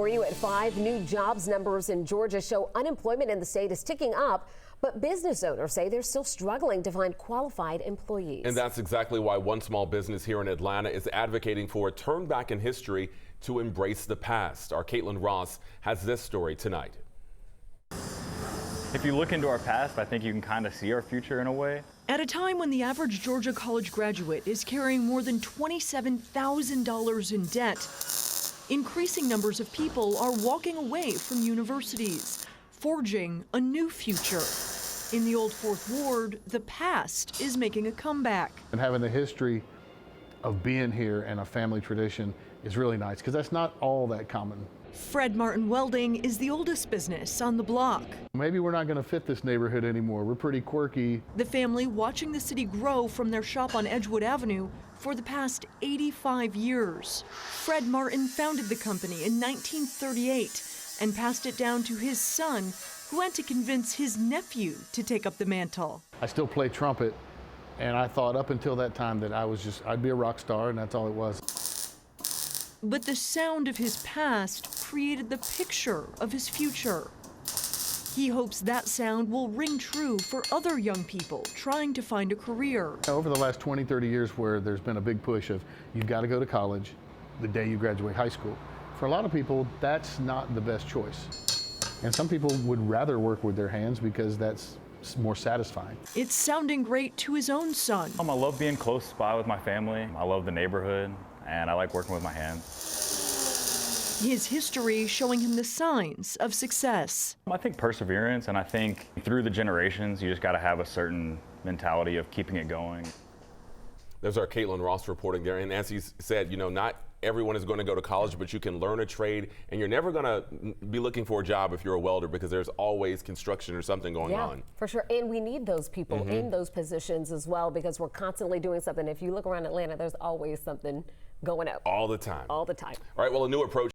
For you at 5, new jobs numbers in Georgia show unemployment in the state is ticking up, but business owners say they're still struggling to find qualified employees. And that's exactly why one small business here in Atlanta is advocating for a turn back in history to embrace the past. Our Caitlin Ross has this story tonight. If you look into our past, I think you can kind of see our future in a way. At a time when the average Georgia college graduate is carrying more than $27,000 in debt, increasing numbers of people are walking away from universities, forging a new future. In the old Fourth Ward, the past is making a comeback. And having the history of being here and a family tradition is really nice because that's not all that common. Martin Welding is the oldest business on the block. Maybe we're not going to fit this neighborhood anymore. We're pretty quirky. The family watching the city grow from their shop on Edgewood Avenue for the past 85 years. Martin founded the company in 1938 and passed it down to his son, who had to convince his nephew to take up the mantle. I still play trumpet, and I thought up until that time that I'd be a rock star, and that's all it was. But the sound of his past created the picture of his future. He hopes that sound will ring true for other young people trying to find a career. Over the last 20, 30 years where there's been a big push of you've got to go to college the day you graduate high school. For a lot of people, that's not the best choice. And some people would rather work with their hands because that's more satisfying. It's sounding great to his own son. I love being close by with my family. I love the neighborhood, and I like working with my hands. His history showing him the signs of success. I think perseverance, and I think through the generations, you just got to have a certain mentality of keeping it going. There's our Caitlin Ross reporting there. And as he said, not everyone is going to go to college, but you can learn a trade, and you're never going to be looking for a job if you're a welder because there's always construction or something going on. Yeah, for sure. And we need those people in those positions as well because we're constantly doing something. If you look around Atlanta, there's always something going up. All the time. All the time. All right, well, a new approach